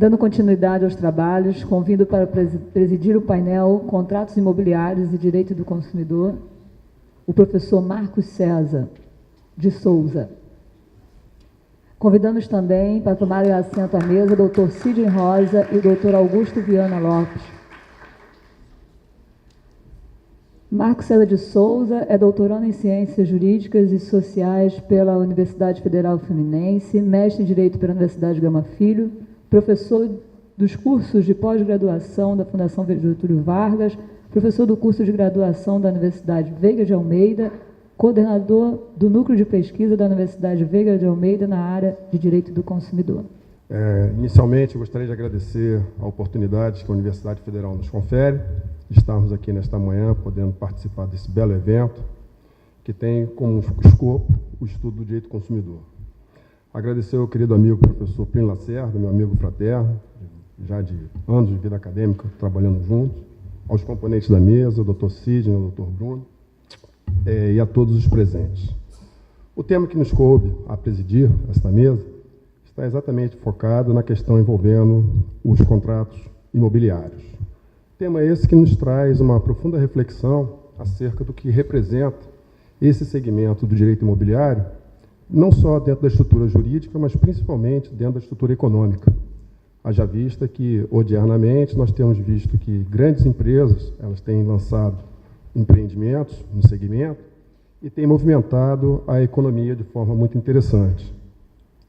Dando continuidade aos trabalhos, convido para presidir o painel Contratos Imobiliários e Direito do Consumidor o professor Marcos César de Souza. Convidamos também para tomarem assento à mesa o Dr. Sidney Rosa e o Dr. Augusto Viana Lopes. Marcos César de Souza é doutorando em Ciências Jurídicas e Sociais pela Universidade Federal Fluminense, mestre em Direito pela Universidade Gama Filho, professor dos cursos de pós-graduação da Fundação Getúlio Vargas, professor do curso de graduação da Universidade Veiga de Almeida, coordenador do Núcleo de Pesquisa da Universidade Veiga de Almeida na área de Direito do Consumidor. Inicialmente, eu gostaria de agradecer a oportunidade que a Universidade Federal nos confere de estarmos aqui nesta manhã, podendo participar desse belo evento, que tem como escopo o estudo do direito do consumidor. Agradecer ao querido amigo professor Plínio Lacerda, meu amigo fraterno, já de anos de vida acadêmica, trabalhando juntos, aos componentes da mesa, o doutor Sidney, o doutor Bruno, e a todos os presentes. O tema que nos coube a presidir esta mesa está exatamente focado na questão envolvendo os contratos imobiliários. Tema esse que nos traz uma profunda reflexão acerca do que representa esse segmento do direito imobiliário, não só dentro da estrutura jurídica, mas principalmente dentro da estrutura econômica. Haja vista que, odiernamente, nós temos visto que grandes empresas elas têm lançado empreendimentos no segmento e têm movimentado a economia de forma muito interessante.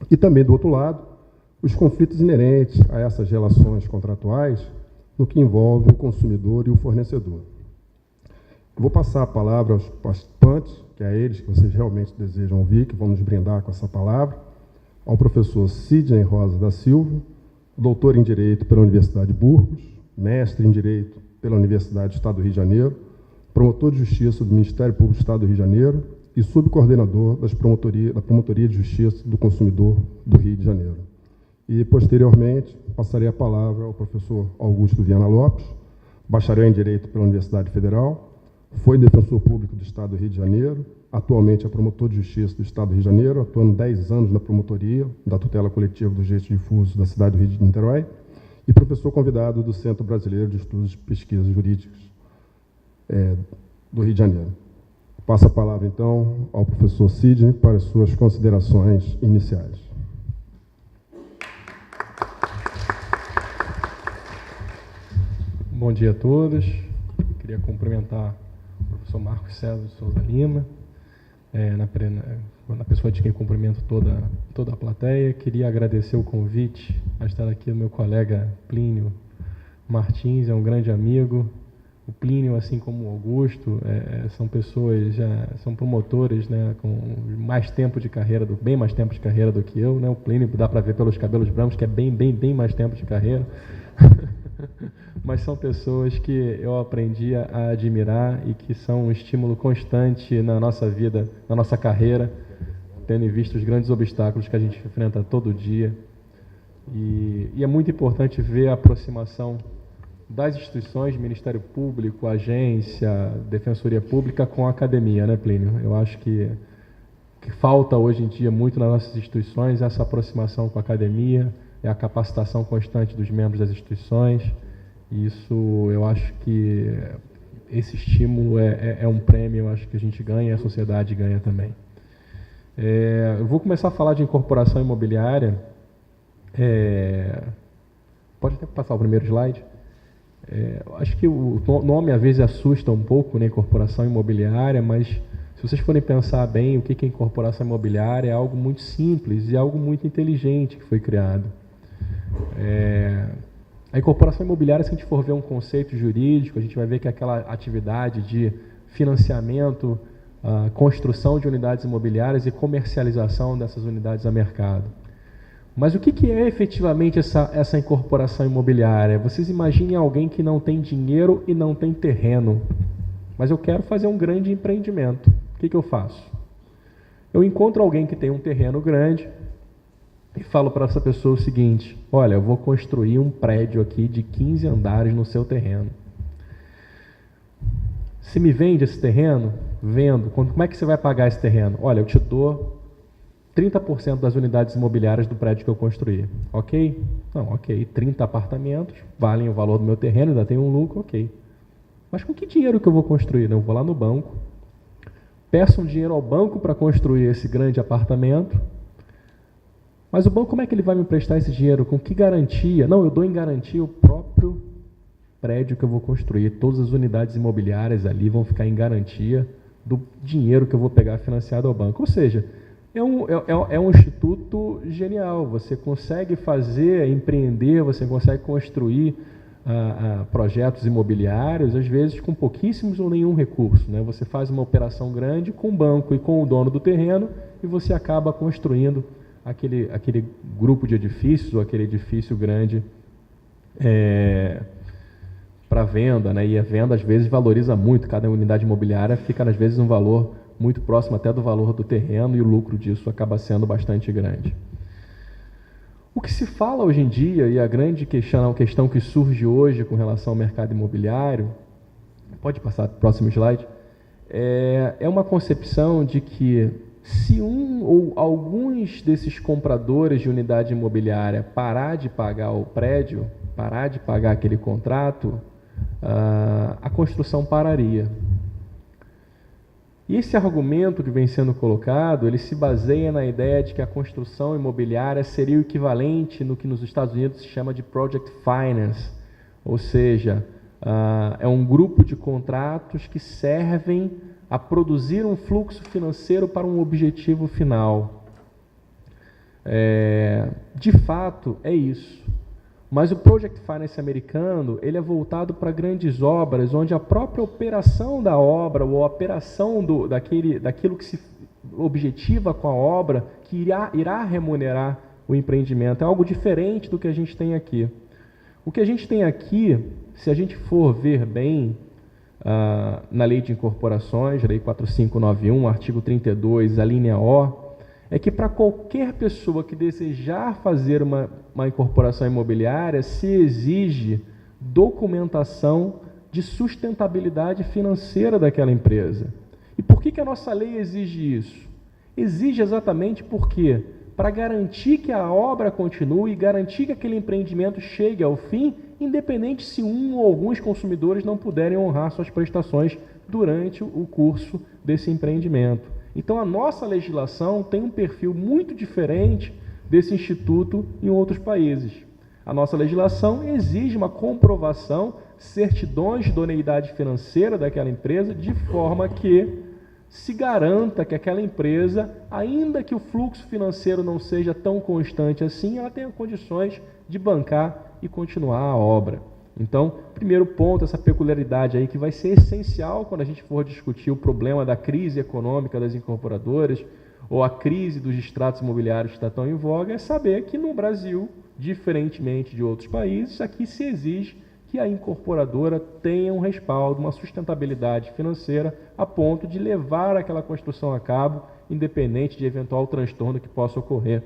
E também, do outro lado, os conflitos inerentes a essas relações contratuais no que envolve o consumidor e o fornecedor. Eu vou passar a palavra aos participantes, que é eles que vocês realmente desejam ouvir, que vão nos brindar com essa palavra, ao professor Sidney Rosa da Silva, doutor em Direito pela Universidade de Burgos, mestre em Direito pela Universidade do Estado do Rio de Janeiro, promotor de Justiça do Ministério Público do Estado do Rio de Janeiro e subcoordenador da Promotoria de Justiça do Consumidor do Rio de Janeiro. E, posteriormente, passarei a palavra ao professor Augusto Viana Lopes, bacharel em Direito pela Universidade Federal, foi defensor público do Estado do Rio de Janeiro, atualmente é promotor de Justiça do Estado do Rio de Janeiro, atuando 10 anos na promotoria da tutela coletiva dos direitos difusos da cidade do Rio de Niterói, e professor convidado do Centro Brasileiro de Estudos e Pesquisas Jurídicas do Rio de Janeiro. Passo a palavra, então, ao professor Sidney para as suas considerações iniciais. Bom dia a todos. Queria cumprimentar o professor Marcos César de Souza Lima, na pessoa de quem cumprimento toda a plateia. Queria agradecer o convite a estar aqui, o meu colega Plínio Martins, é um grande amigo. O Plínio, assim como o Augusto, são pessoas, são promotores, né, com mais tempo de carreira, bem mais tempo de carreira do que eu, né? O Plínio dá para ver pelos cabelos brancos que é bem mais tempo de carreira. Mas são pessoas que eu aprendi a admirar e que são um estímulo constante na nossa vida, na nossa carreira, tendo visto os grandes obstáculos que a gente enfrenta todo dia. E é muito importante ver a aproximação das instituições, Ministério Público, agência, Defensoria Pública com a academia, né, Plínio? Eu acho que falta hoje em dia muito nas nossas instituições essa aproximação com a academia, a capacitação constante dos membros das instituições. Isso, eu acho que esse estímulo é um prêmio, eu acho que a gente ganha e a sociedade ganha também. Eu vou começar a falar de incorporação imobiliária. Pode até passar o primeiro slide. Acho que o nome às vezes assusta um pouco, né, incorporação imobiliária, mas se vocês forem pensar bem o que é incorporação imobiliária, é algo muito simples e algo muito inteligente que foi criado. A incorporação imobiliária, se a gente for ver um conceito jurídico, a gente vai ver que é aquela atividade de financiamento, construção de unidades imobiliárias e comercialização dessas unidades a mercado. Mas o que é efetivamente essa incorporação imobiliária? Vocês imaginem alguém que não tem dinheiro e não tem terreno, mas eu quero fazer um grande empreendimento. O que eu faço? Eu encontro alguém que tem um terreno grande e falo para essa pessoa o seguinte: olha, eu vou construir um prédio aqui de 15 andares no seu terreno. Se me vende esse terreno? Vendo. Como é que você vai pagar esse terreno? Olha, eu te dou 30% das unidades imobiliárias do prédio que eu construí, ok? Não, ok, 30 apartamentos, valem o valor do meu terreno, ainda tem um lucro, ok. Mas com que dinheiro que eu vou construir? Eu vou lá no banco, peço um dinheiro ao banco para construir esse grande apartamento, mas o banco, como é que ele vai me prestar esse dinheiro? Com que garantia? Não, eu dou em garantia o próprio prédio que eu vou construir. Todas as unidades imobiliárias ali vão ficar em garantia do dinheiro que eu vou pegar financiado ao banco. Ou seja, é um instituto genial. Você consegue fazer, empreender, você consegue construir projetos imobiliários, às vezes com pouquíssimos ou nenhum recurso, né? Você faz uma operação grande com o banco e com o dono do terreno e você acaba construindo aquele grupo de edifícios ou aquele edifício grande para venda, né? E a venda às vezes valoriza muito, cada unidade imobiliária fica às vezes um valor muito próximo até do valor do terreno e o lucro disso acaba sendo bastante grande. O que se fala hoje em dia, e a grande questão que surge hoje com relação ao mercado imobiliário, pode passar para o próximo slide, é uma concepção de que se um ou alguns desses compradores de unidade imobiliária parar de pagar o prédio, parar de pagar aquele contrato, a construção pararia. E esse argumento que vem sendo colocado, ele se baseia na ideia de que a construção imobiliária seria o equivalente no que nos Estados Unidos se chama de Project Finance, ou seja, é um grupo de contratos que servem a produzir um fluxo financeiro para um objetivo final. De fato, é isso. Mas o Project Finance americano, ele é voltado para grandes obras, onde a própria operação da obra, ou a operação daquilo que se objetiva com a obra, que irá remunerar o empreendimento. É algo diferente do que a gente tem aqui. O que a gente tem aqui, se a gente for ver bem, na Lei de Incorporações, Lei 4591, artigo 32, a linha O, é que para qualquer pessoa que desejar fazer uma incorporação imobiliária, se exige documentação de sustentabilidade financeira daquela empresa. E por que a nossa lei exige isso? Exige exatamente porque, para garantir que a obra continue, garantir que aquele empreendimento chegue ao fim, independente se um ou alguns consumidores não puderem honrar suas prestações durante o curso desse empreendimento. Então, a nossa legislação tem um perfil muito diferente desse instituto em outros países. A nossa legislação exige uma comprovação, certidões de idoneidade financeira daquela empresa, de forma que se garanta que aquela empresa, ainda que o fluxo financeiro não seja tão constante assim, ela tenha condições de bancar e continuar a obra. Então, primeiro ponto, essa peculiaridade aí que vai ser essencial quando a gente for discutir o problema da crise econômica das incorporadoras ou a crise dos extratos imobiliários que está tão em voga, é saber que no Brasil, diferentemente de outros países, aqui se exige que a incorporadora tenha um respaldo, uma sustentabilidade financeira a ponto de levar aquela construção a cabo, independente de eventual transtorno que possa ocorrer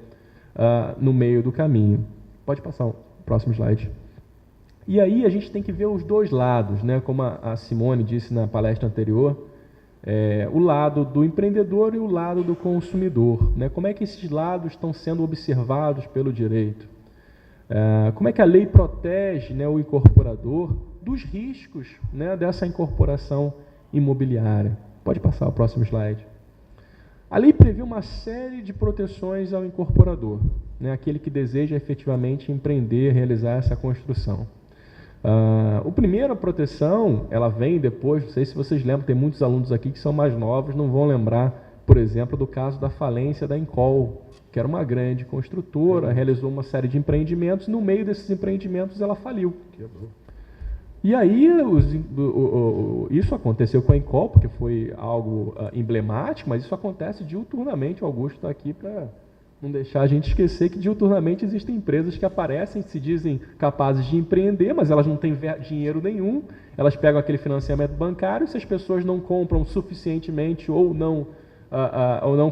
no meio do caminho. Pode passar o próximo slide. E aí a gente tem que ver os dois lados, né? Como a Simone disse na palestra anterior, o lado do empreendedor e o lado do consumidor, né? Como é que esses lados estão sendo observados pelo direito? Como é que a lei protege, né, o incorporador dos riscos, né, dessa incorporação imobiliária? Pode passar o próximo slide. A lei prevê uma série de proteções ao incorporador, né, aquele que deseja efetivamente empreender, realizar essa construção. A primeira proteção, ela vem depois, não sei se vocês lembram, tem muitos alunos aqui que são mais novos, não vão lembrar, por exemplo, do caso da falência da Encol, que era uma grande construtora, realizou uma série de empreendimentos, no meio desses empreendimentos ela faliu. E aí, isso aconteceu com a Encol, porque foi algo emblemático, mas isso acontece diuturnamente, o Augusto está aqui para não deixar a gente esquecer que diuturnamente existem empresas que aparecem, se dizem capazes de empreender, mas elas não têm dinheiro nenhum, elas pegam aquele financiamento bancário, se as pessoas não compram suficientemente ou não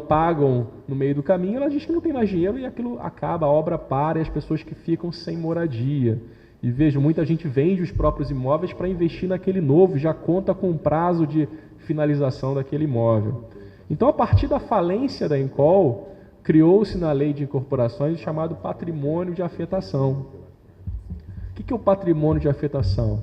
pagam no meio do caminho, elas dizem que não tem mais dinheiro e aquilo acaba, a obra para e as pessoas que ficam sem moradia. E vejo, muita gente vende os próprios imóveis para investir naquele novo, já conta com o prazo de finalização daquele imóvel. Então, a partir da falência da Encol, criou-se na lei de incorporações o chamado patrimônio de afetação. O que é o patrimônio de afetação?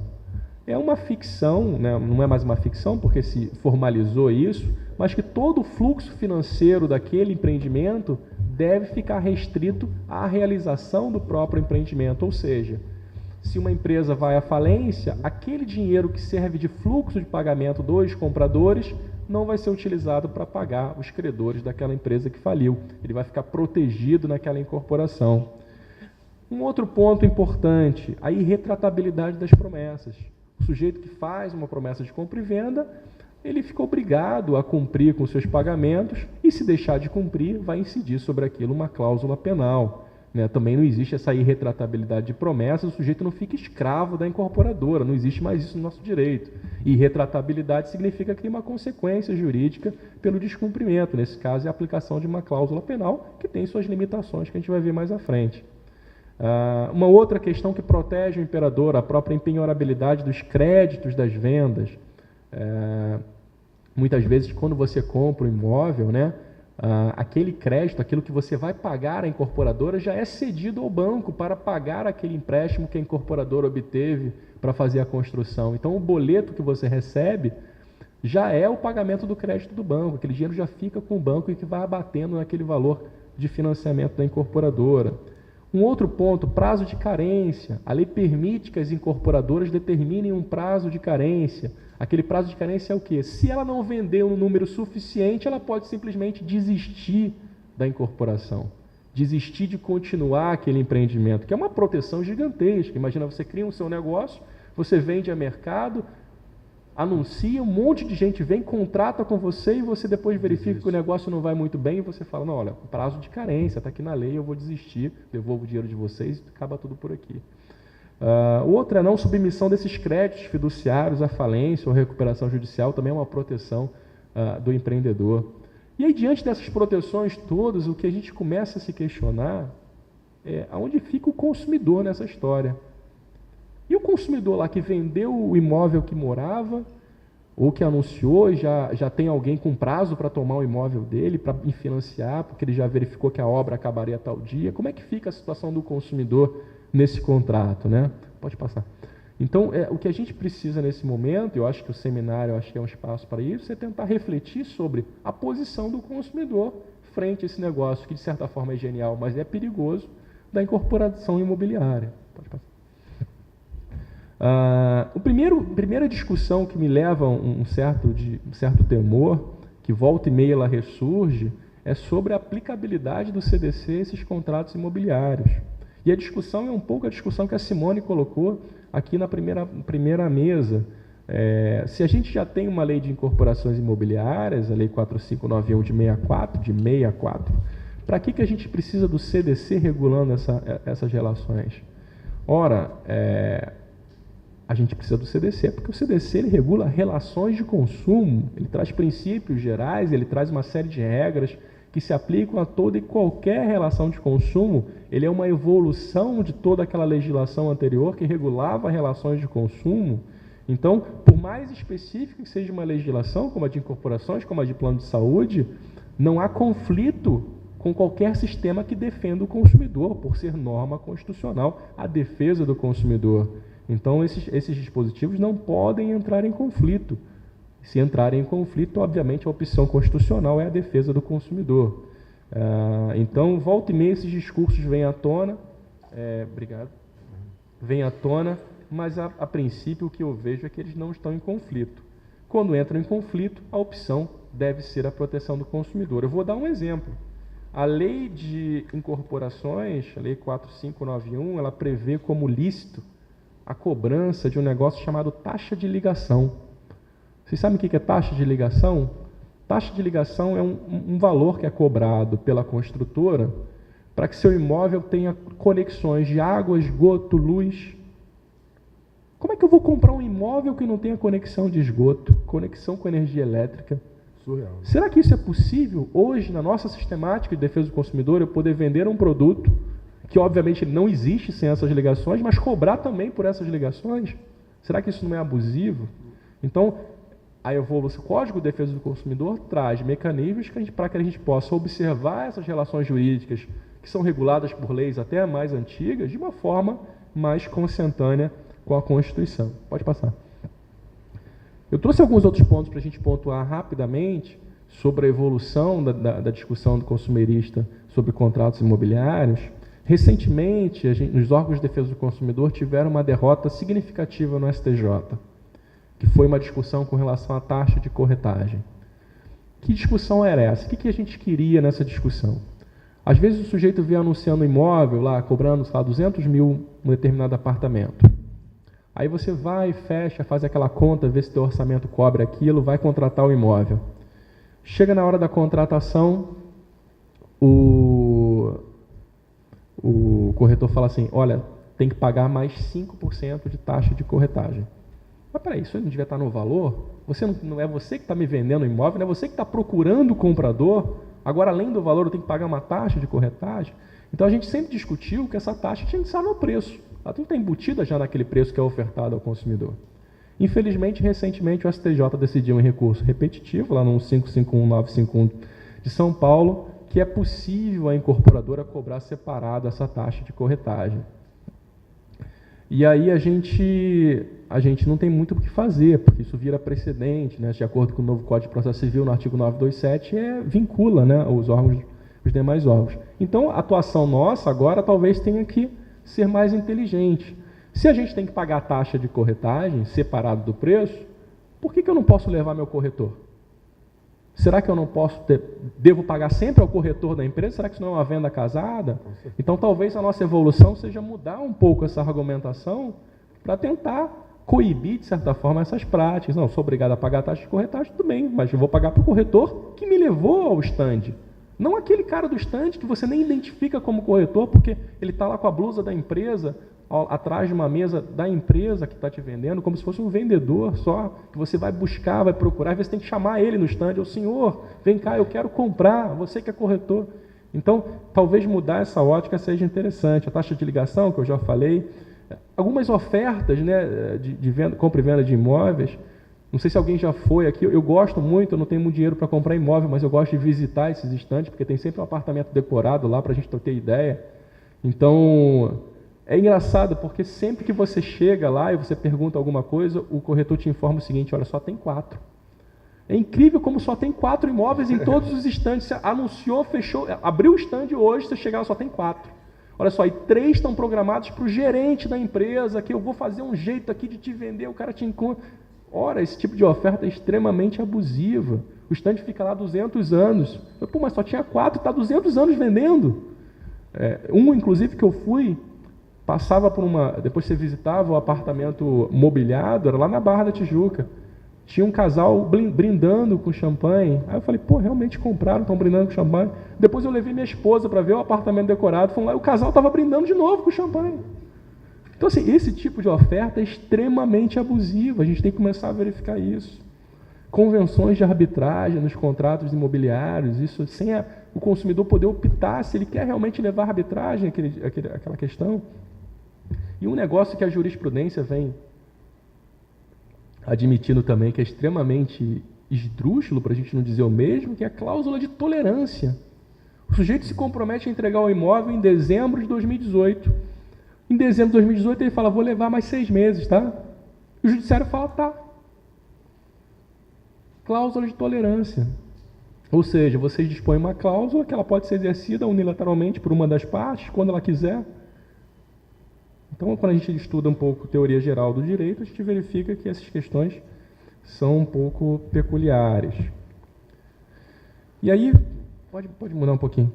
É uma ficção, né? Não é mais uma ficção, porque se formalizou isso, mas que todo o fluxo financeiro daquele empreendimento deve ficar restrito à realização do próprio empreendimento. Ou seja, se uma empresa vai à falência, aquele dinheiro que serve de fluxo de pagamento dos compradores não vai ser utilizado para pagar os credores daquela empresa que faliu. Ele vai ficar protegido naquela incorporação. Um outro ponto importante, a irretratabilidade das promessas. O sujeito que faz uma promessa de compra e venda, ele fica obrigado a cumprir com seus pagamentos e, se deixar de cumprir, vai incidir sobre aquilo uma cláusula penal. Né? Também não existe essa irretratabilidade de promessas, o sujeito não fica escravo da incorporadora, não existe mais isso no nosso direito. Irretratabilidade significa que tem uma consequência jurídica pelo descumprimento, nesse caso é a aplicação de uma cláusula penal, que tem suas limitações, que a gente vai ver mais à frente. Uma outra questão que protege o imperador, a própria empenhorabilidade dos créditos das vendas. Muitas vezes, quando você compra um imóvel, né, aquele crédito, aquilo que você vai pagar à incorporadora, já é cedido ao banco para pagar aquele empréstimo que a incorporadora obteve para fazer a construção. Então, o boleto que você recebe já é o pagamento do crédito do banco. Aquele dinheiro já fica com o banco e que vai abatendo naquele valor de financiamento da incorporadora. Um outro ponto, prazo de carência. A lei permite que as incorporadoras determinem um prazo de carência. Aquele prazo de carência é o quê? Se ela não vender um número suficiente, ela pode simplesmente desistir da incorporação. Desistir de continuar aquele empreendimento, que é uma proteção gigantesca. Imagina, você cria um seu negócio, você vende a mercado, anuncia, um monte de gente vem, contrata com você e você depois verifica que o negócio não vai muito bem e você fala, não, olha, prazo de carência, está aqui na lei, eu vou desistir, devolvo o dinheiro de vocês e acaba tudo por aqui. Outra é a não submissão desses créditos fiduciários à falência ou recuperação judicial, também é uma proteção do empreendedor. E aí, diante dessas proteções todas, o que a gente começa a se questionar é aonde fica o consumidor nessa história. E o consumidor lá que vendeu o imóvel que morava, ou que anunciou e já tem alguém com prazo para tomar o imóvel dele, para financiar, porque ele já verificou que a obra acabaria tal dia, como é que fica a situação do consumidor nesse contrato, né? Pode passar. Então, o que a gente precisa nesse momento, eu acho que o seminário é um espaço para isso, é tentar refletir sobre a posição do consumidor frente a esse negócio, que de certa forma é genial, mas é perigoso, da incorporação imobiliária. Pode passar. Primeira discussão que me leva a um certo temor, que volta e meia ela ressurge, é sobre a aplicabilidade do CDC a esses contratos imobiliários. E a discussão é um pouco a discussão que a Simone colocou aqui na primeira mesa. Se a gente já tem uma lei de incorporações imobiliárias, a Lei 4591 de 64, para que a gente precisa do CDC regulando essas relações? Ora, a gente precisa do CDC, porque o CDC ele regula relações de consumo, ele traz princípios gerais, ele traz uma série de regras que se aplicam a toda e qualquer relação de consumo. Ele é uma evolução de toda aquela legislação anterior que regulava relações de consumo. Então, por mais específica que seja uma legislação, como a de incorporações, como a de plano de saúde, não há conflito com qualquer sistema que defenda o consumidor, por ser norma constitucional, a defesa do consumidor. Então, esses dispositivos não podem entrar em conflito. Se entrarem em conflito, obviamente, a opção constitucional é a defesa do consumidor. Então, volta e meia, esses discursos vêm à tona, vêm à tona, mas, a princípio, o que eu vejo é que eles não estão em conflito. Quando entram em conflito, a opção deve ser a proteção do consumidor. Eu vou dar um exemplo. A lei de incorporações, a lei 4591, ela prevê como lícito a cobrança de um negócio chamado taxa de ligação. Vocês sabem o que é taxa de ligação? Taxa de ligação é um valor que é cobrado pela construtora para que seu imóvel tenha conexões de água, esgoto, luz. Como é que eu vou comprar um imóvel que não tenha conexão de esgoto, conexão com energia elétrica? Surreal. Será que isso é possível hoje, na nossa sistemática de defesa do consumidor, eu poder vender um produto que, obviamente, não existe sem essas ligações, mas cobrar também por essas ligações? Será que isso não é abusivo? Então, a evolução, o Código de Defesa do Consumidor traz mecanismos para que a gente possa observar essas relações jurídicas que são reguladas por leis até mais antigas de uma forma mais consentânea com a Constituição. Pode passar. Eu trouxe alguns outros pontos para a gente pontuar rapidamente sobre a evolução da discussão do consumerista sobre contratos imobiliários. Recentemente, os órgãos de defesa do consumidor tiveram uma derrota significativa no STJ, que foi uma discussão com relação à taxa de corretagem. Que discussão era essa? O que a gente queria nessa discussão? Às vezes o sujeito vê anunciando um imóvel lá, cobrando, sei lá, 200 mil um determinado apartamento. Aí você vai, fecha, faz aquela conta, vê se teu orçamento cobre aquilo, vai contratar o imóvel. Chega na hora da contratação, o corretor fala assim, olha, tem que pagar mais 5% de taxa de corretagem. Mas peraí, isso não devia estar no valor? Não é você que está me vendendo o imóvel, não é você que está procurando o comprador, agora além do valor eu tenho que pagar uma taxa de corretagem? Então a gente sempre discutiu que essa taxa tinha que estar no preço. Ela tem que estar embutida já naquele preço que é ofertado ao consumidor. Infelizmente, recentemente, o STJ decidiu em recurso repetitivo, lá no 551951 de São Paulo, que é possível a incorporadora cobrar separado essa taxa de corretagem. E aí a gente não tem muito o que fazer, porque isso vira precedente, né? De acordo com o novo Código de Processo Civil, no artigo 927, vincula, né, os demais órgãos. Então, a atuação nossa agora talvez tenha que ser mais inteligente. Se a gente tem que pagar a taxa de corretagem separado do preço, por que eu não posso levar meu corretor? Será que eu não devo pagar sempre ao corretor da empresa? Será que isso não é uma venda casada? Então, talvez a nossa evolução seja mudar um pouco essa argumentação para tentar coibir, de certa forma, essas práticas. Não, sou obrigado a pagar a taxa de corretagem, tudo bem, mas eu vou pagar para o corretor que me levou ao stand. Não aquele cara do stand que você nem identifica como corretor, porque ele está lá com a blusa da empresa, atrás de uma mesa da empresa que está te vendendo, como se fosse um vendedor só, que você vai buscar, vai procurar, às vezes tem que chamar ele no stand, ô senhor, vem cá, eu quero comprar, você que é corretor. Então, talvez mudar essa ótica seja interessante. A taxa de ligação, que eu já falei, algumas ofertas, né, de venda, compra e venda de imóveis. Não sei se alguém já foi aqui, eu gosto muito, eu não tenho muito dinheiro para comprar imóvel, mas eu gosto de visitar esses estandes, porque tem sempre um apartamento decorado lá para a gente ter ideia. Então, é engraçado, porque sempre que você chega lá e você pergunta alguma coisa, o corretor te informa o seguinte, olha, só tem 4. É incrível como só tem 4 imóveis em todos os estandes. Você anunciou, fechou, abriu o estande hoje, você chegar, só tem 4. Olha só, e 3 estão programados para o gerente da empresa, que eu vou fazer um jeito aqui de te vender, o cara te encontra. Ora, esse tipo de oferta é extremamente abusiva. O estande fica lá 200 anos. Pô, mas só tinha 4, está 200 anos vendendo. Inclusive, que eu fui, passava por depois você visitava o apartamento mobiliado, era lá na Barra da Tijuca. Tinha um casal brindando com champanhe. Aí eu falei, pô, realmente compraram, estão brindando com champanhe. Depois eu levei minha esposa para ver o apartamento decorado, fomos lá e o casal estava brindando de novo com champanhe. Então, assim, esse tipo de oferta é extremamente abusiva, a gente tem que começar a verificar isso. Convenções de arbitragem nos contratos imobiliários, isso sem o consumidor poder optar se ele quer realmente levar a arbitragem aquela questão. E um negócio que a jurisprudência vem admitindo também, que é extremamente esdrúxulo, para a gente não dizer o mesmo, que é a cláusula de tolerância. O sujeito se compromete a entregar o imóvel em dezembro de 2018. Em dezembro de 2018, ele fala, vou levar mais 6 meses, tá? E o judiciário fala, tá. Cláusula de tolerância. Ou seja, vocês dispõem uma cláusula que ela pode ser exercida unilateralmente por uma das partes, quando ela quiser. Então, quando a gente estuda um pouco teoria geral do direito, a gente verifica que essas questões são um pouco peculiares. E aí, pode mudar um pouquinho.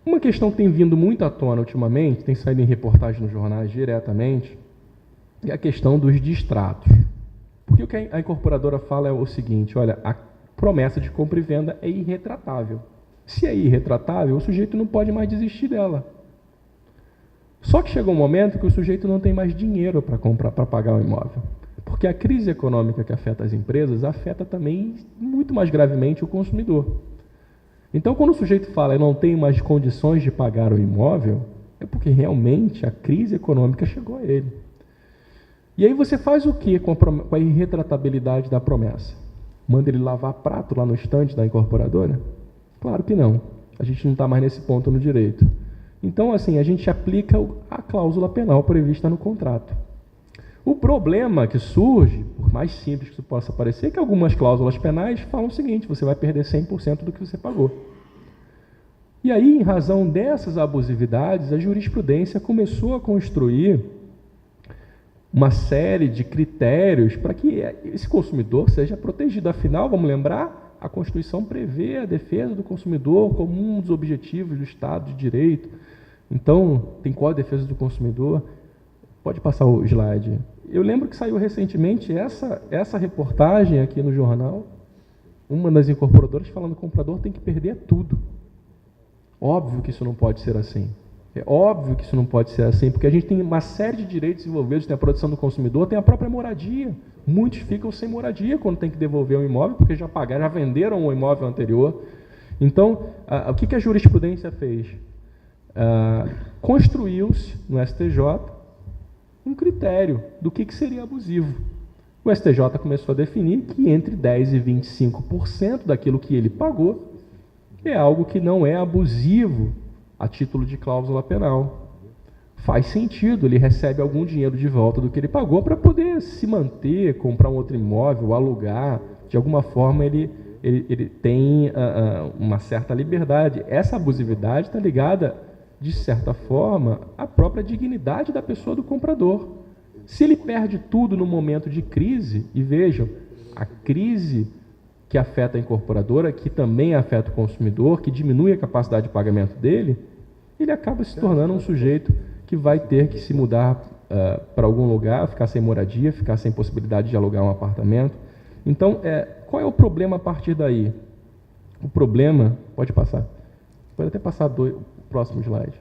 Uma questão que tem vindo muito à tona ultimamente, tem saído em reportagens nos jornais diretamente, é a questão dos distratos. Porque o que a incorporadora fala é o seguinte, olha, a promessa de compra e venda é irretratável. Se é irretratável, o sujeito não pode mais desistir dela. Só que chegou um momento que o sujeito não tem mais dinheiro para comprar, para pagar o imóvel. Porque a crise econômica que afeta as empresas afeta também muito mais gravemente o consumidor. Então, quando o sujeito fala, eu não tenho mais condições de pagar o imóvel, é porque realmente a crise econômica chegou a ele. E aí você faz o que com a irretratabilidade da promessa? Manda ele lavar prato lá no estande da incorporadora? Claro que não. A gente não está mais nesse ponto no direito. Então, assim, a gente aplica a cláusula penal prevista no contrato. O problema que surge, por mais simples que isso possa parecer, é que algumas cláusulas penais falam o seguinte: você vai perder 100% do que você pagou. E aí, em razão dessas abusividades, a jurisprudência começou a construir uma série de critérios para que esse consumidor seja protegido. Afinal, vamos lembrar, a Constituição prevê a defesa do consumidor como um dos objetivos do Estado de Direito. Então, tem qual a defesa do consumidor? Pode passar o slide. Eu lembro que saiu recentemente essa reportagem aqui no jornal, uma das incorporadoras falando que o comprador tem que perder tudo. Óbvio que isso não pode ser assim. É óbvio que isso não pode ser assim, porque a gente tem uma série de direitos envolvidos, tem a proteção do consumidor, tem a própria moradia. Muitos ficam sem moradia quando tem que devolver um imóvel, porque já pagaram, já venderam o imóvel anterior. Então, o que a jurisprudência fez? Construiu-se no STJ um critério do que seria abusivo. O STJ começou a definir que entre 10% e 25% daquilo que ele pagou é algo que não é abusivo a título de cláusula penal. Faz sentido, ele recebe algum dinheiro de volta do que ele pagou para poder se manter, comprar um outro imóvel, alugar. De alguma forma, ele tem uma certa liberdade. Essa abusividade está ligada, de certa forma, à própria dignidade da pessoa do comprador. Se ele perde tudo no momento de crise, e vejam, a crise que afeta a incorporadora, que também afeta o consumidor, que diminui a capacidade de pagamento dele, ele acaba se tornando um sujeito que vai ter que se mudar para algum lugar, ficar sem moradia, ficar sem possibilidade de alugar um apartamento. Então, qual é o problema a partir daí? O problema, pode passar, pode até passar o próximo slide.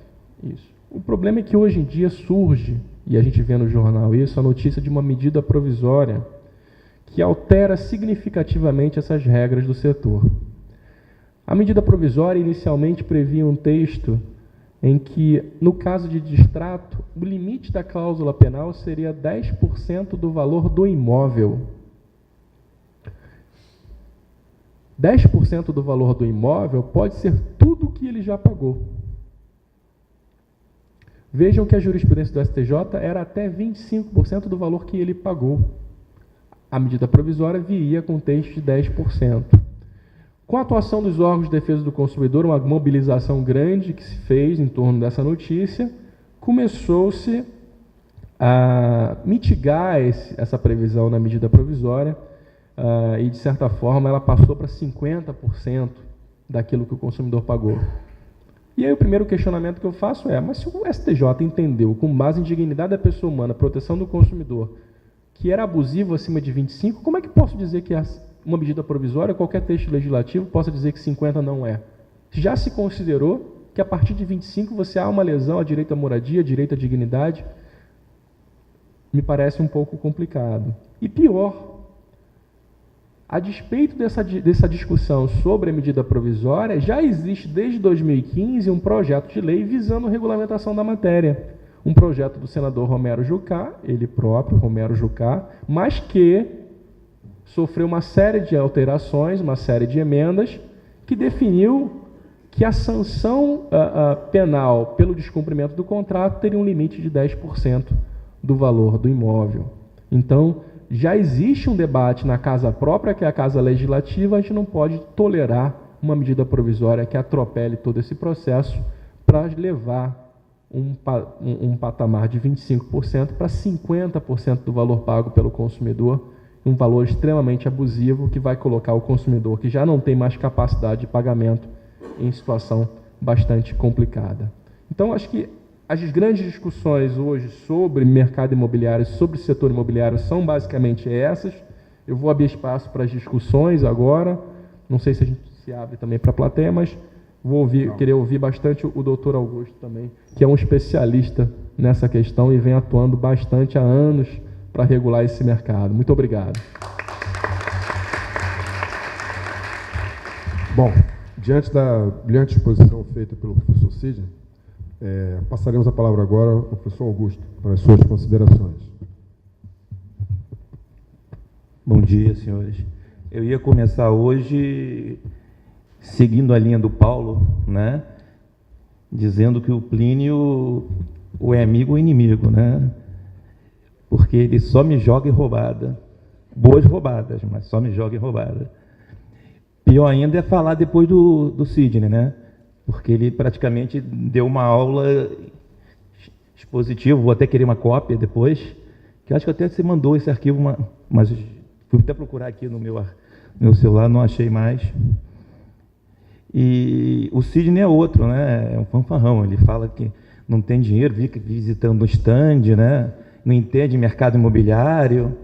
Isso. O problema é que hoje em dia surge, e a gente vê no jornal isso, a notícia de uma medida provisória que altera significativamente essas regras do setor. A medida provisória inicialmente previa um texto em que, no caso de distrato, o limite da cláusula penal seria 10% do valor do imóvel. 10% do valor do imóvel pode ser tudo o que ele já pagou. Vejam que a jurisprudência do STJ era até 25% do valor que ele pagou. A medida provisória viria com texto de 10%. Com a atuação dos órgãos de defesa do consumidor, uma mobilização grande que se fez em torno dessa notícia, começou-se a mitigar essa previsão na medida provisória e, de certa forma, ela passou para 50% daquilo que o consumidor pagou. E aí o primeiro questionamento que eu faço mas se o STJ entendeu, com base em dignidade da pessoa humana, proteção do consumidor, que era abusivo acima de 25, como é que posso dizer que uma medida provisória, qualquer texto legislativo, possa dizer que 50 não é? Já se considerou que a partir de 25 você há uma lesão a direito à moradia, direito à dignidade? Me parece um pouco complicado. E pior, a despeito dessa discussão sobre a medida provisória, já existe desde 2015 um projeto de lei visando a regulamentação da matéria. Um projeto do senador Romero Jucá, ele próprio, Romero Jucá, mas que sofreu uma série de alterações, uma série de emendas, que definiu que a sanção penal pelo descumprimento do contrato teria um limite de 10% do valor do imóvel. Então, já existe um debate na casa própria, que é a Casa Legislativa, a gente não pode tolerar uma medida provisória que atropele todo esse processo para levar um patamar de 25% para 50% do valor pago pelo consumidor, um valor extremamente abusivo que vai colocar o consumidor, que já não tem mais capacidade de pagamento, em situação bastante complicada. Então, acho que as grandes discussões hoje sobre mercado imobiliário, sobre o setor imobiliário, são basicamente essas. Eu vou abrir espaço para as discussões agora. Não sei se a gente se abre também para a plateia, mas querer ouvir bastante o doutor Augusto também, que é um especialista nessa questão e vem atuando bastante há anos para regular esse mercado. Muito obrigado. Bom, diante da brilhante exposição feita pelo professor Sidney, passaremos a palavra agora ao professor Augusto para as suas considerações. Bom dia, senhores. Eu ia começar hoje seguindo a linha do Paulo, né? Dizendo que o Plínio ou é amigo ou inimigo, né? Porque ele só me joga em roubada. Boas roubadas, mas só me joga em roubada. Pior ainda é falar depois do Sidney, né? Porque ele praticamente deu uma aula expositiva, vou até querer uma cópia depois, que eu acho que até você mandou esse arquivo, mas fui até procurar aqui no meu celular, não achei mais. E o Sidney é outro, né? É um fanfarrão, ele fala que não tem dinheiro, fica visitando um stand, né? Não entende mercado imobiliário,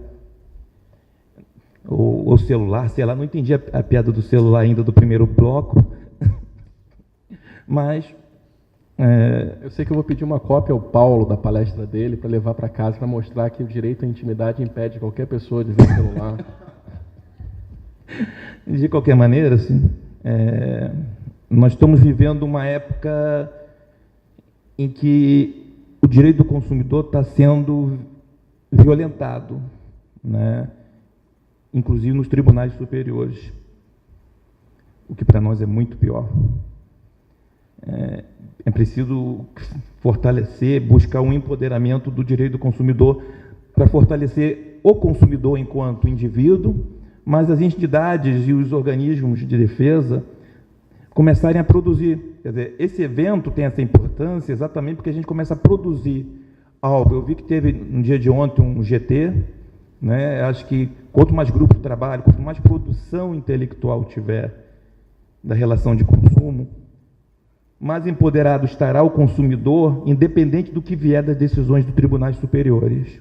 ou celular, sei lá, não entendi a piada do celular ainda do primeiro bloco, mas... Eu sei que eu vou pedir uma cópia ao Paulo da palestra dele para levar para casa, para mostrar que o direito à intimidade impede qualquer pessoa de ver o celular. De qualquer maneira, assim, nós estamos vivendo uma época em que o direito do consumidor está sendo violentado, né? Inclusive nos tribunais superiores, o que para nós é muito pior. É preciso fortalecer, buscar um empoderamento do direito do consumidor para fortalecer o consumidor enquanto indivíduo, mas as entidades e os organismos de defesa começarem a produzir. Quer dizer, esse evento tem essa importância exatamente porque a gente começa a produzir algo. Eu vi que teve no dia de ontem um GT, né? Acho que quanto mais grupo de trabalho, quanto mais produção intelectual tiver da relação de consumo, mais empoderado estará o consumidor, independente do que vier das decisões dos tribunais superiores.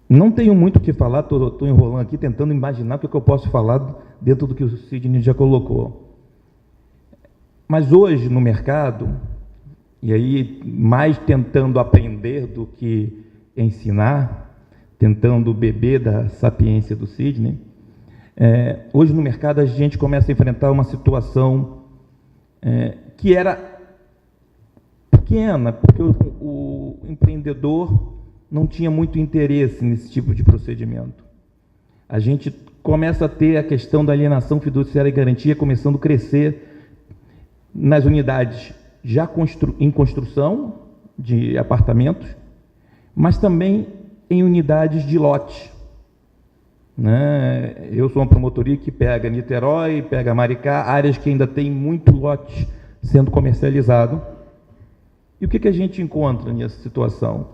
Não tenho muito o que falar, estou enrolando aqui, tentando imaginar o que eu posso falar dentro do que o Sidney já colocou. Mas hoje, no mercado, e aí mais tentando aprender do que ensinar, tentando beber da sapiência do Sidney, hoje no mercado a gente começa a enfrentar uma situação que era pequena, porque o empreendedor não tinha muito interesse nesse tipo de procedimento. A gente começa a ter a questão da alienação fiduciária e garantia começando a crescer nas unidades já em construção de apartamentos, mas também em unidades de lote. Né? Eu sou uma promotoria que pega Niterói, pega Maricá, áreas que ainda tem muito lote sendo comercializado. E o que a gente encontra nessa situação?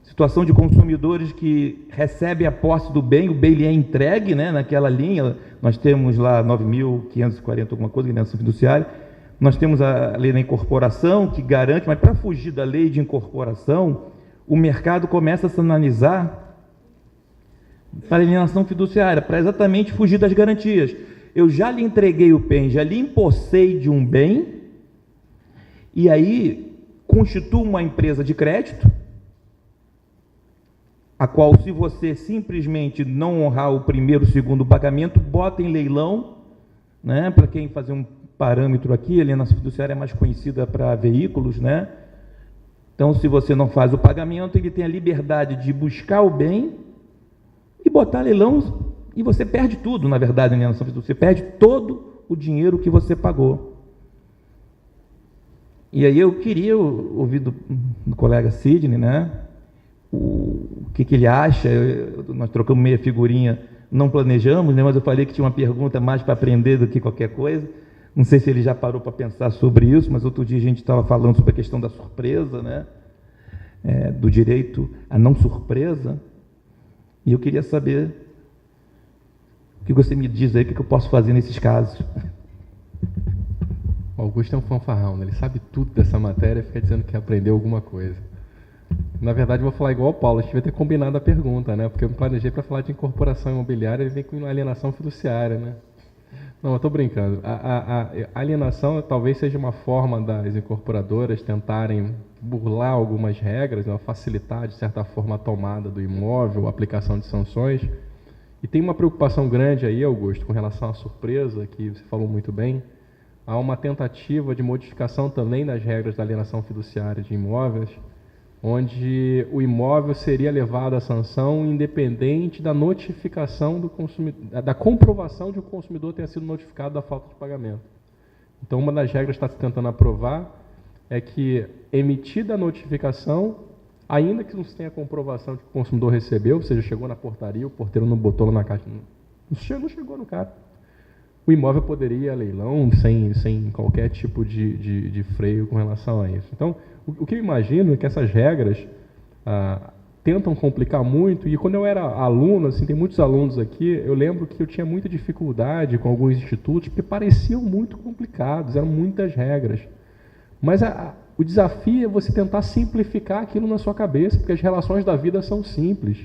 Situação de consumidores que recebem a posse do bem, o bem lhe é entregue, né? Naquela linha, nós temos lá 9.540 alguma coisa, alienação fiduciária, nós temos a lei da incorporação, que garante, mas para fugir da lei de incorporação, o mercado começa a se analisar para alienação fiduciária, para exatamente fugir das garantias. Eu já lhe entreguei o bem, já lhe empossei de um bem, e aí constituo uma empresa de crédito, a qual, se você simplesmente não honrar o primeiro, o segundo pagamento, bota em leilão, né? Para quem fazer um parâmetro aqui, a alienação fiduciária é mais conhecida para veículos, né? Então, se você não faz o pagamento, ele tem a liberdade de buscar o bem e botar leilão, e você perde tudo, na verdade, na alienação fiduciária. Você perde todo o dinheiro que você pagou. E aí eu queria ouvir do colega Sidney, né? O que ele acha. Nós trocamos meia figurinha, não planejamos, né? Mas eu falei que tinha uma pergunta mais para aprender do que qualquer coisa. Não sei se ele já parou para pensar sobre isso, mas outro dia a gente estava falando sobre a questão da surpresa, né? Do direito à não surpresa. E eu queria saber o que você me diz aí, o que eu posso fazer nesses casos. O Augusto é um fanfarrão, né? Ele sabe tudo dessa matéria e fica dizendo que aprendeu alguma coisa. Na verdade, eu vou falar igual ao Paulo, a gente devia ter combinado a pergunta, né? Porque eu me planejei para falar de incorporação imobiliária e ele vem com alienação fiduciária, né? Não, eu estou brincando. A alienação talvez seja uma forma das incorporadoras tentarem burlar algumas regras, né? Facilitar, de certa forma, a tomada do imóvel, a aplicação de sanções. E tem uma preocupação grande aí, Augusto, com relação à surpresa, que você falou muito bem. Há uma tentativa de modificação também das regras da alienação fiduciária de imóveis, onde o imóvel seria levado à sanção independente da notificação do consumidor, da comprovação de que o consumidor tenha sido notificado da falta de pagamento. Então, uma das regras que está se tentando aprovar é que, emitida a notificação, ainda que não se tenha comprovação de que o consumidor recebeu, ou seja, chegou na portaria, o porteiro não botou lá na caixa, não chegou no cara, o imóvel poderia ir a leilão sem qualquer tipo de freio com relação a isso. Então, o que eu imagino é que essas regras tentam complicar muito, e quando eu era aluno, assim, tem muitos alunos aqui, eu lembro que eu tinha muita dificuldade com alguns institutos, porque pareciam muito complicados, eram muitas regras. Mas o desafio é você tentar simplificar aquilo na sua cabeça, porque as relações da vida são simples.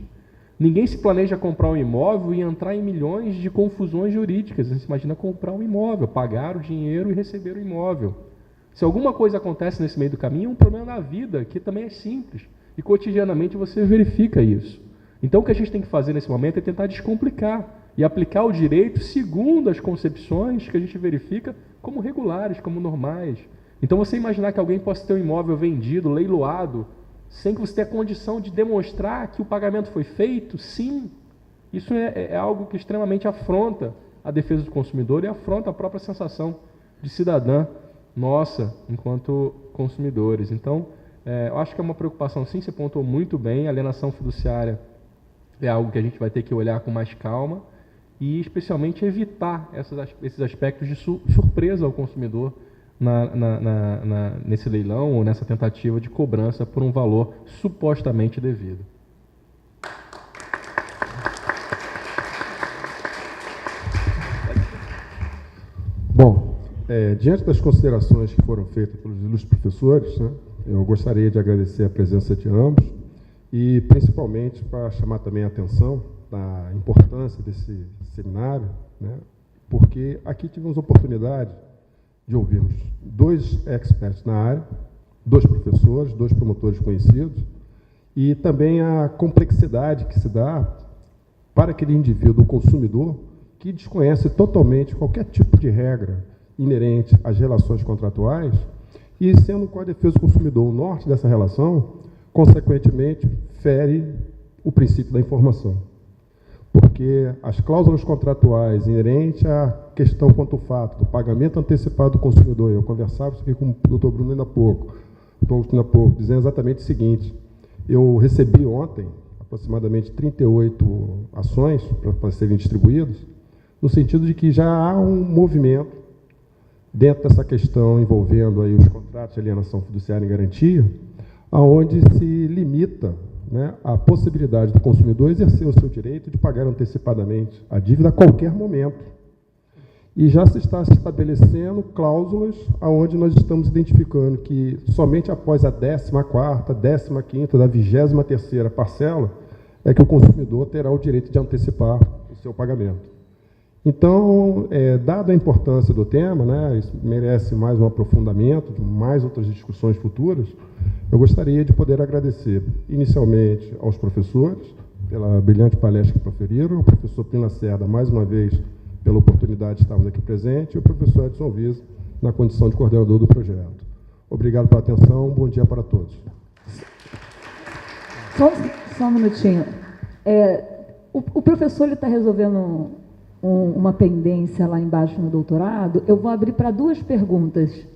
Ninguém se planeja comprar um imóvel e entrar em milhões de confusões jurídicas. Você imagina comprar um imóvel, pagar o dinheiro e receber o imóvel. Se alguma coisa acontece nesse meio do caminho, é um problema da vida, que também é simples. E cotidianamente você verifica isso. Então o que a gente tem que fazer nesse momento é tentar descomplicar e aplicar o direito segundo as concepções que a gente verifica como regulares, como normais. Então você imaginar que alguém possa ter um imóvel vendido, leiloado, sem que você tenha condição de demonstrar que o pagamento foi feito, sim, isso é algo que extremamente afronta a defesa do consumidor e afronta a própria sensação de cidadã nossa, enquanto consumidores. Então, eu acho que é uma preocupação, sim, você pontuou muito bem, a alienação fiduciária é algo que a gente vai ter que olhar com mais calma e, especialmente, evitar esses aspectos de surpresa ao consumidor nesse leilão ou nessa tentativa de cobrança por um valor supostamente devido. Bom, diante das considerações que foram feitas pelos ilustres professores, né, eu gostaria de agradecer a presença de ambos e, principalmente, para chamar também a atenção da importância desse seminário, né, porque aqui tivemos a oportunidade de ouvirmos 2 experts na área, 2 professores, 2 promotores conhecidos, e também a complexidade que se dá para aquele indivíduo, o consumidor, que desconhece totalmente qualquer tipo de regra inerente às relações contratuais, e sendo com a defesa do consumidor o norte dessa relação, consequentemente, fere o princípio da informação. Porque as cláusulas contratuais inerentes à questão quanto ao fato do pagamento antecipado do consumidor, eu conversava isso aqui com o doutor Bruno ainda há pouco, dizendo exatamente o seguinte: eu recebi ontem aproximadamente 38 ações para serem distribuídas, no sentido de que já há um movimento dentro dessa questão envolvendo aí os contratos de alienação fiduciária em garantia, aonde se limita, né, a possibilidade do consumidor exercer o seu direito de pagar antecipadamente a dívida a qualquer momento. E já se está estabelecendo cláusulas aonde nós estamos identificando que somente após a 14ª, 15ª, da 23ª parcela é que o consumidor terá o direito de antecipar o seu pagamento. Então, dada a importância do tema, né, isso merece mais um aprofundamento, mais outras discussões futuras, eu gostaria de poder agradecer, inicialmente, aos professores, pela brilhante palestra que proferiram, ao professor Plínio Lacerda, mais uma vez, pela oportunidade de estarmos aqui presentes, e o professor Edson Visa, na condição de coordenador do projeto. Obrigado pela atenção, bom dia para todos. Só um minutinho. O professor está resolvendo uma pendência lá embaixo no doutorado. Eu vou abrir para 2 perguntas,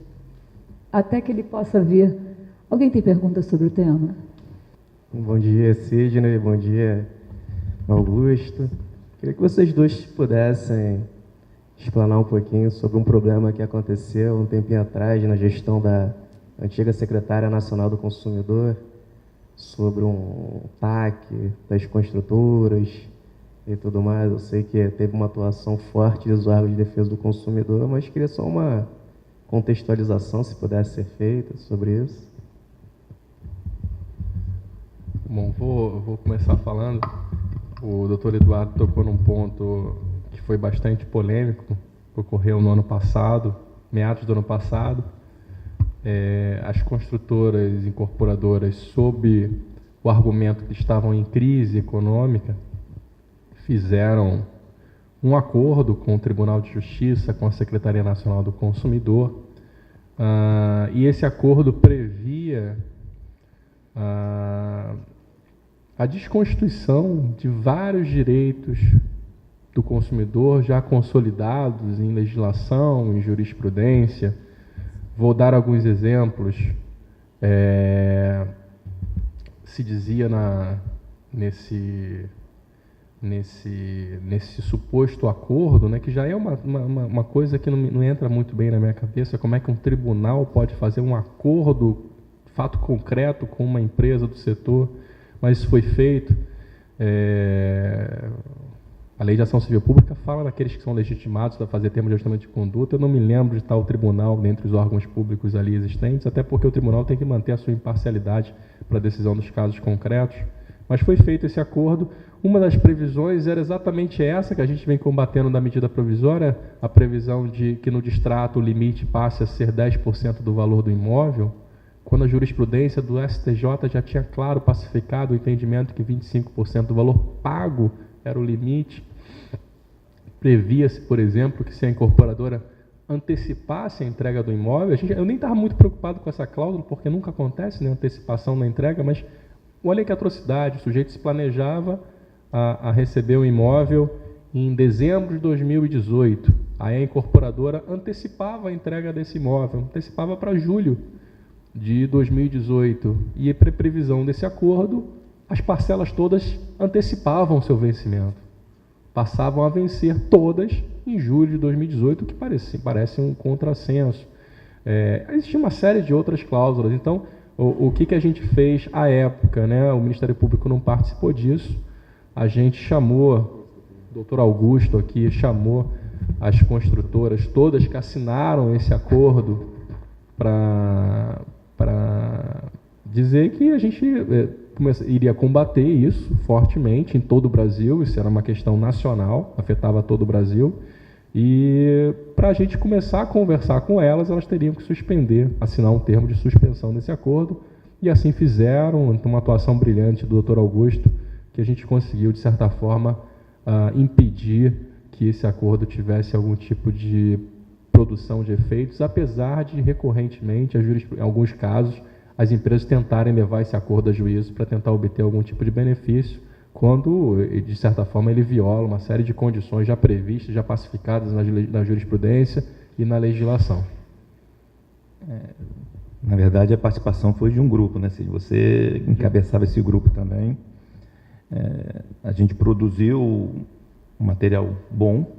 até que ele possa vir. Alguém tem perguntas sobre o tema? Bom dia, Sidney. Bom dia, Augusto. Queria que vocês 2 pudessem explanar um pouquinho sobre um problema que aconteceu um tempinho atrás na gestão da antiga secretária nacional do consumidor, sobre um PAC das construtoras e tudo mais. Eu sei que teve uma atuação forte dos órgãos de defesa do consumidor, mas queria só uma contextualização, se pudesse ser feita, sobre isso. Bom, vou começar falando. O doutor Eduardo tocou num ponto que foi bastante polêmico, que ocorreu no ano passado, meados do ano passado. As construtoras incorporadoras, sob o argumento que estavam em crise econômica, fizeram um acordo com o Tribunal de Justiça, com a Secretaria Nacional do Consumidor, e esse acordo previa a desconstituição de vários direitos do consumidor já consolidados em legislação, em jurisprudência. Vou dar alguns exemplos. Se dizia nesse suposto acordo, né, que já é uma coisa que não entra muito bem na minha cabeça, como é que um tribunal pode fazer um acordo, fato concreto, com uma empresa do setor, mas isso foi feito. A Lei de Ação Civil Pública fala daqueles que são legitimados para fazer termo de ajustamento de conduta. Eu não me lembro de tal tribunal dentre os órgãos públicos ali existentes, até porque o tribunal tem que manter a sua imparcialidade para a decisão dos casos concretos. Mas foi feito esse acordo. Uma das previsões era exatamente essa, que a gente vem combatendo da medida provisória, a previsão de que no distrato o limite passe a ser 10% do valor do imóvel, quando a jurisprudência do STJ já tinha claro pacificado o entendimento que 25% do valor pago era o limite. Previa-se, por exemplo, que se a incorporadora antecipasse a entrega do imóvel, eu nem estava muito preocupado com essa cláusula, porque nunca acontece, né, antecipação na entrega, mas olha que atrocidade, o sujeito se planejava a receber o imóvel em dezembro de 2018, aí a incorporadora antecipava a entrega desse imóvel, antecipava para julho de 2018, e para previsão desse acordo, as parcelas todas antecipavam seu vencimento. Passavam a vencer todas em julho de 2018, o que parece um contrassenso. Existia uma série de outras cláusulas. Então, o que a gente fez à época, né? O Ministério Público não participou disso. A gente chamou, o doutor Augusto aqui chamou as construtoras todas que assinaram esse acordo para dizer que a gente iria combater isso fortemente em todo o Brasil. Isso era uma questão nacional, afetava todo o Brasil, e para a gente começar a conversar com elas teriam que assinar um termo de suspensão desse acordo, e assim fizeram. Uma atuação brilhante do Dr. Augusto, que a gente conseguiu, de certa forma, impedir que esse acordo tivesse algum tipo de produção de efeitos, apesar de, recorrentemente, em alguns casos, as empresas tentarem levar esse acordo a juízo para tentar obter algum tipo de benefício, quando, de certa forma, ele viola uma série de condições já previstas, já pacificadas na jurisprudência e na legislação. Na verdade, a participação foi de um grupo, né? Se você encabeçava esse grupo também. A gente produziu um material bom,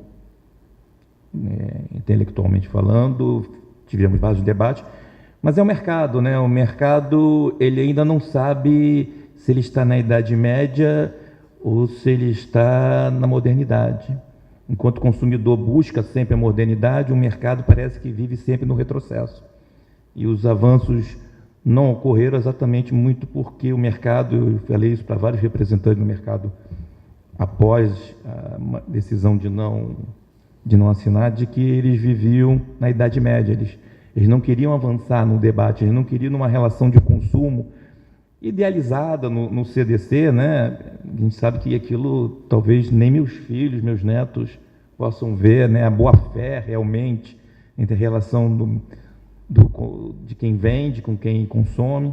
intelectualmente falando, tivemos vários debates, mas é o mercado, né? O mercado, ele ainda não sabe se ele está na Idade Média ou se ele está na modernidade. Enquanto o consumidor busca sempre a modernidade, o mercado parece que vive sempre no retrocesso. E os avanços não ocorreram exatamente muito porque o mercado, eu falei isso para vários representantes do mercado após a decisão de não assinar, de que eles viviam na Idade Média. Eles não queriam avançar no debate, eles não queriam uma relação de consumo idealizada no CDC, né? A gente sabe que aquilo talvez nem meus filhos, meus netos possam ver, né? A boa-fé realmente entre a relação de quem vende com quem consome.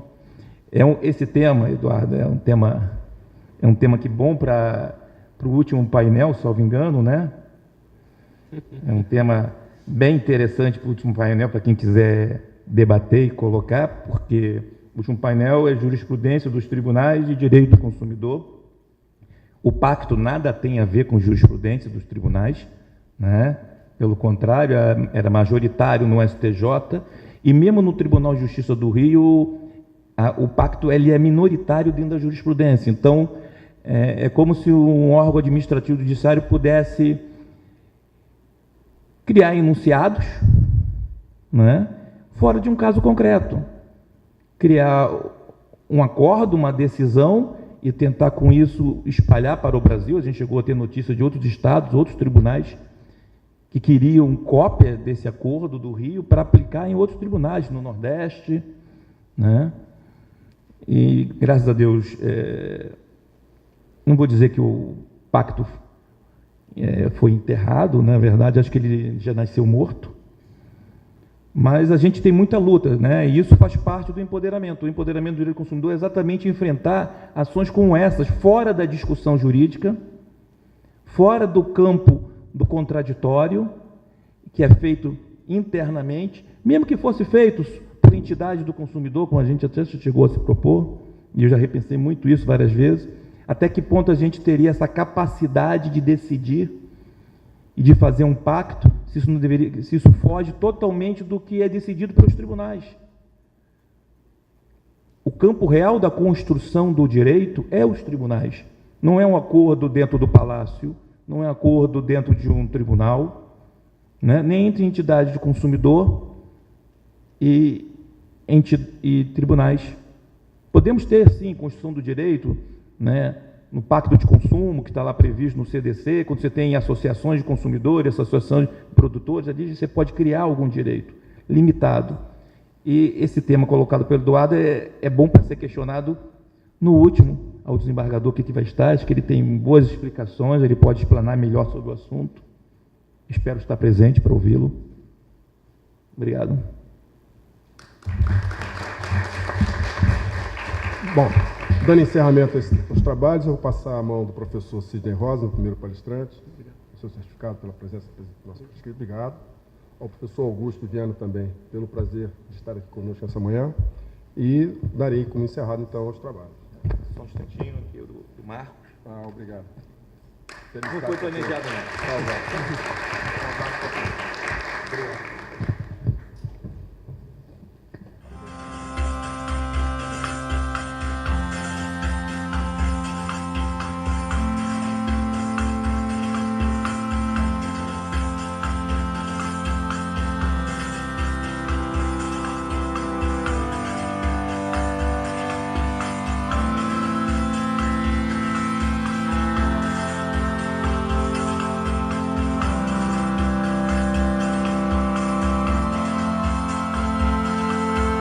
Esse tema, Eduardo, é um tema que bom para o último painel, salvo engano, né? É um tema bem interessante para o último painel, para quem quiser debater e colocar, porque o último painel é jurisprudência dos tribunais de direito do consumidor. O pacto nada tem a ver com jurisprudência dos tribunais, né? Pelo contrário, era majoritário no STJ, e mesmo no Tribunal de Justiça do Rio, o pacto ele é minoritário dentro da jurisprudência. Então, é como se um órgão administrativo judiciário pudesse criar enunciados, né, fora de um caso concreto, criar um acordo, uma decisão e tentar com isso espalhar para o Brasil. A gente chegou a ter notícia de outros estados, outros tribunais que queriam cópia desse acordo do Rio para aplicar em outros tribunais, no Nordeste, né? E, graças a Deus, não vou dizer que o pacto foi enterrado, na verdade, acho que ele já nasceu morto, Mas a gente tem muita luta, né? E isso faz parte do empoderamento. O empoderamento do direito do consumidor é exatamente enfrentar ações como essas, fora da discussão jurídica, fora do campo do contraditório, que é feito internamente, mesmo que fosse feito por entidade do consumidor, como a gente até chegou a se propor, e eu já repensei muito isso várias vezes, até que ponto a gente teria essa capacidade de decidir e de fazer um pacto, se isso foge totalmente do que é decidido pelos tribunais. O campo real da construção do direito é os tribunais. Não é um acordo dentro do palácio, não é um acordo dentro de um tribunal, né? Nem entre entidade de consumidor e tribunais. Podemos ter, sim, construção do direito, né? No Pacto de Consumo, que está lá previsto no CDC, quando você tem associações de consumidores, associações de produtores, ali você pode criar algum direito limitado. E esse tema colocado pelo Eduardo é bom para ser questionado no último, ao desembargador que vai estar, acho que ele tem boas explicações, ele pode explanar melhor sobre o assunto. Espero estar presente para ouvi-lo. Obrigado. Bom, dando encerramento aos trabalhos, eu vou passar a mão do professor Sidney Rosa, o primeiro palestrante, o seu certificado pela presença do nosso inscrito. Obrigado. Ao professor Augusto Viana também, pelo prazer de estar aqui conosco essa manhã. E darei como encerrado, então, aos trabalhos. Só um instantinho aqui do Marcos. Obrigado. Não foi planejado, não. Obrigado.